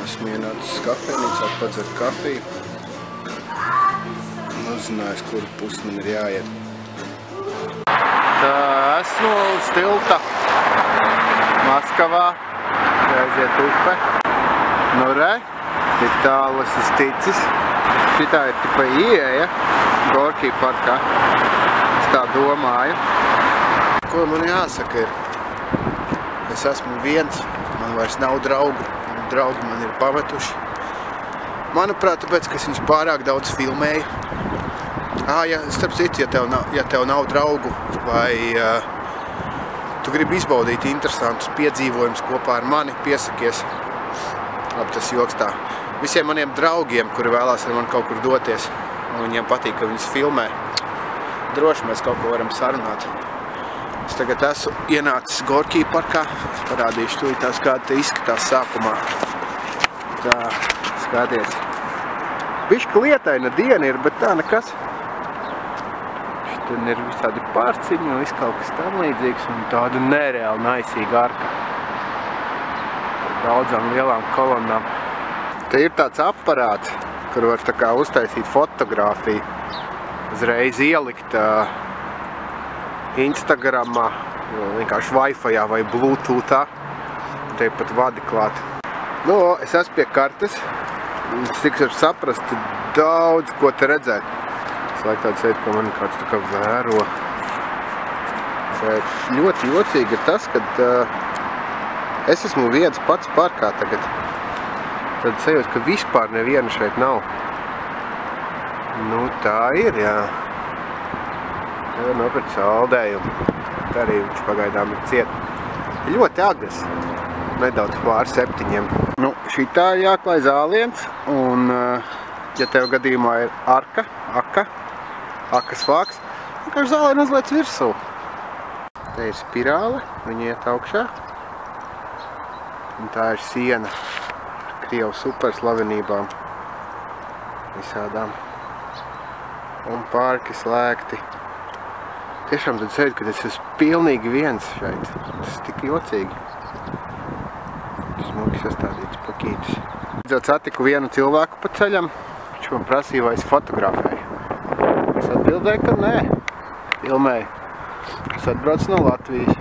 Esmu ienācis kafejnīcā, padzert kafiju. Uzzinājis, kuru pusi man ir jāiet. Esmu uz tilta Maskavā, jāiziet upe. Nu re, tik tālu esmu ticis. Šitā ir tikai ieeja Gorkī parkā. Es tā domāju. Ko man jāsaka ir? Es esmu viens, man vairs nav draugu. Draugi man ir pametuši. Manuprāt, tāpēc, ka es viņus pārāk daudz filmēju. Ja, starp citu, ja tev nav draugu vai tu gribi izbaudīt interesantus piedzīvojumus kopā ar mani, piesakies. Labi, tas joks tā. Visiem maniem draugiem, kuri vēlās ar mani kaut kur doties, un viņiem patīk, ka viņus filmē, droši mēs kaut ko varam sarunāt. Es tagad esmu ienācis Gorkī parkā. Es parādīšu tūlītās, kāda te izskatās sākumā. Tā, skaties. Bišķi lietaina diena ir, bet tā nekas. Šitien ir visādi pārciņi un viss kaut kas tam līdzīgs un tāda nereāli naisīga arka. Daudzām lielām kolonnām. Te ir tāds aparāts, kur var tā kā uztaisīt fotogrāfiju. Uzreiz ielikt Instagramā, vienkārši Wi-Fi vai Bluetoothā. Te pat vadi klāt. Nu, es esmu pie kartes. Cik var saprast, daudz ko te redzēt. Es laik tāds sēd, ka man kāds tā kā vēro. Bet ļoti jocīgi ir tas, kad es esmu viens pats parkā tagad. Tad sajūta, ka vispār neviena šeit nav. Nu, tā ir, jā. Nevar nopirkt saldējumu. Tā arī viņš pagaidām ir ciet. Ļoti agres. Nedaudz pār 7. Nu, šitā ir jāklāj zāliens. Un, ja tev gadījumā ir akas vāks, vienkārši zālienu uzliec virsū. Te ir spirāle, viņa iet augšā. Un tā ir siena ar Krievu superslavenībām visādām. Un parki slēgti. Tiešām tad sēd, kad es esmu pilnīgi viens šeit. Tas ir tik jocīgi. Smuki sastādīts pakītis. Līdzot satiku vienu cilvēku pa ceļam. Viņš man prasīja, vai es fotografēju. Es atbildēju, ka nē. Filmēju. Es atbraucu no Latvijas.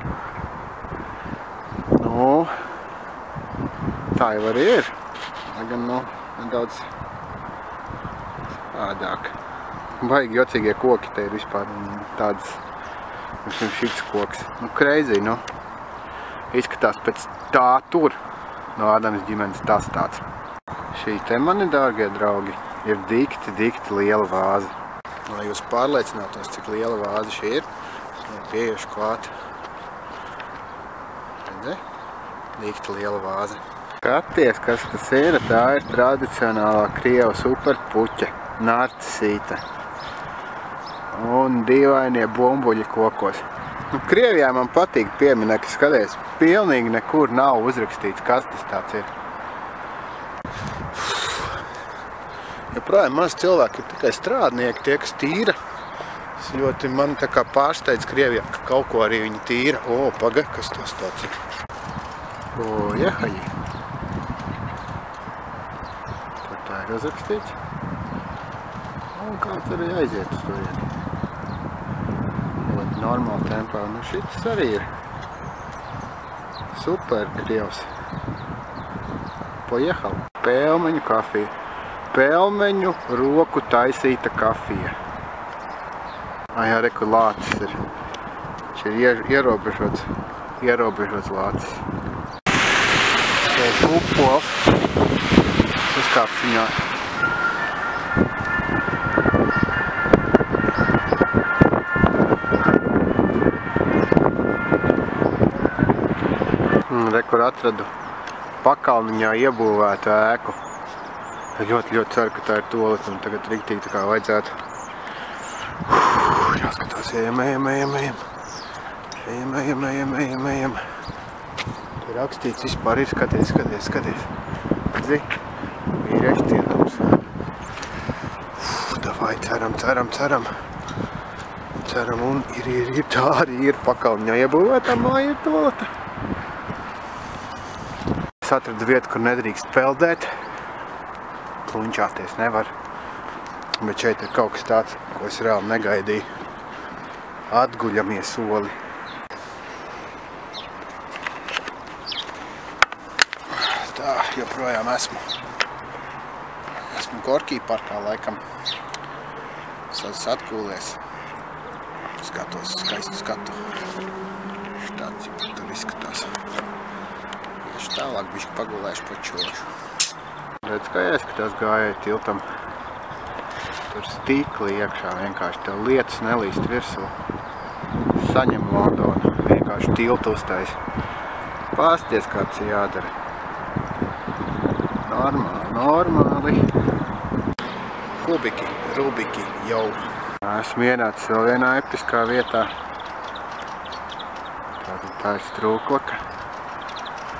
Nu, tā jau arī ir. Gan, nu, nedaudz ādāk. Baigi jocīgie koki te ir vispār tāds, šits koks. Nu, crazy, nu. Izskatās pēc tā tur. No Ādams ģimenes tas tāds. Šī te mani, dārgie draugi, ir dikti liela vāze. Lai jūs pārliecinātos, cik liela vāze šī ir, es pieiešu klāt. Redzi? Dikti liela vāze. Skaties, kas tas ir. Tā ir tradicionālā Krievu superpuķa, narcisīte. Un dīvainie bumbuļi kokos. Nu, Krievijā man patīk pieminekļi, skaties, pilnīgi nekur nav uzrakstīts, kas tas tāds ir. Joprojām maz cilvēki ir tikai strādnieki, tie, kas tīra. Tas ļoti man tā kā pārsteidz Krievijā, ka kaut ko arī viņi tīra. Paga, kas tas tāds ir? Jehaji. Tur tā ir uzrakstīts. Un kāds arī aiziet uz to iet. Normāli tempā. Nu, šitas arī ir super Krievs. Pojehal. Pelmeņu kafija. Pelmeņu roku taisīta kafija. Jā, reku lācis ir. Viņš ir ierobežots lācis. Tā ir pupols. Uzkāps viņā. Kur atradu pakalniņā iebūvētu ēku. Ļoti ceru, ka tā ir toalete un tagad riktīgi tā kā vajadzētu. Jāskatās, ejam. Tur rakstīts vispār ir, skaties. Zi, vīrieši cietums. Davai, ceram. Un ir tā arī ir pakalniņā iebūvētā māja ir toalete. Es atradu vietu, kur nedrīkst peldēt. Klunčāties nevar. Bet šeit ir kaut kas tāds, ko es reāli negaidīju. Atguļamies soli. Tā, joprojām esmu Gorkī parkā laikam. Es atkūlies. Skatos skaistu skatu. Tāds tur izskatās. Tieši tālāk bišķi pagulēšu počošu. Redz, kā ieskatās gājēji tiltam. Tur stīkli iekšā vienkārši tev lietas nelīst virsū. Saņem Londonu, vienkārši tiltu uztais. Pāsties, kāds ir jādara. Normāli. Kubiki, rubiki jau. Esmu ienācis vēl vienā episkā vietā. Tā ir Strūklaka.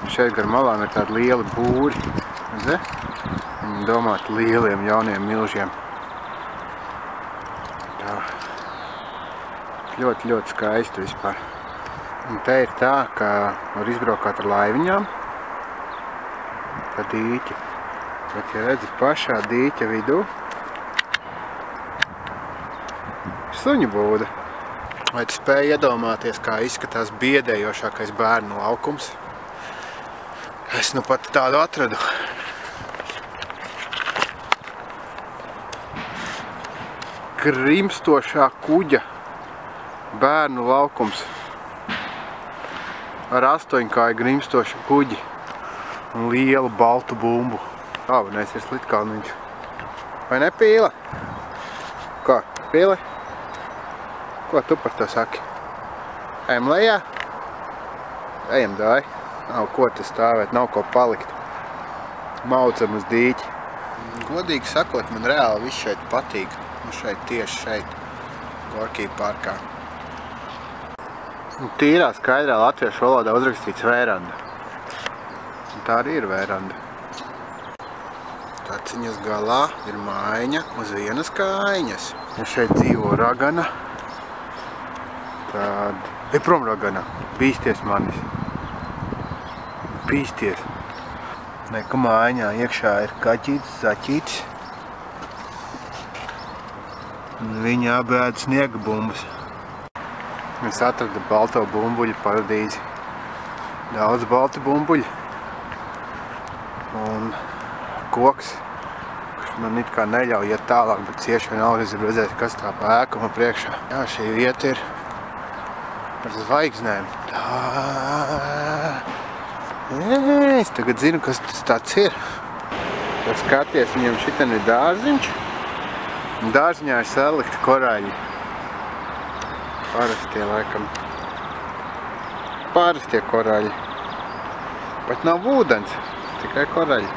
Šeit gar malām ir tādi lieli būri. Viņi domāti lieliem jauniem milžiem. Tā. Ļoti skaisti vispār. Un te ir tā, ka var izbraukāt ar laiviņām pa dīķi. Bet, ja redzi pašā dīķa vidū, suņu būda. Vai tu spēji iedomāties, kā izskatās biedējošākais bērnu laukums? Es nu pat tādu atradu. Grimstošā kuģa bērnu laukums. Ar 8-kāju grimstošu kuģi un lielu baltu bumbu. Galvenais ir Slitkalniņš. Vai ne, Pīle? Ko, Pīle? Ko tu par to saki? Ejam lejā? Ejam, dāj. Nav ko te stāvēt, nav ko palikt. Maucam uz dīķi. Godīgi sakot, man reāli viss šeit patīk. Tieši šeit, Gorkī parkā. Tīrā, skaidrā latviešu valodā uzrakstīts vēranda. Un tā arī ir vēranda. Taciņas galā ir mājiņa uz vienas kājiņas. Ja šeit dzīvo ragana, tad... Ir prom ragana, bīsties manis. Bīsties. Neka mājiņā iekšā ir kaķītis, zaķītis. Viņa apēd sniega bumbas. Es atradu balto bumbuļu paradīzi. Daudz balti bumbuļi. Un koks, kurš man it kā neļauj iet tālāk, bet cieši vienalga es gribu redzēt, kas tā pa ēkuma priekšā. Jā, šī vieta ir ar zvaigznēm. Tā. Es tagad zinu, kas tas tāds ir. Tad skaties, viņam šiten ir dārziņš. Dārziņā ir salikti koraļi. Parastie laikam. Parastie koraļi. Bet nav ūdens, tikai koraļi.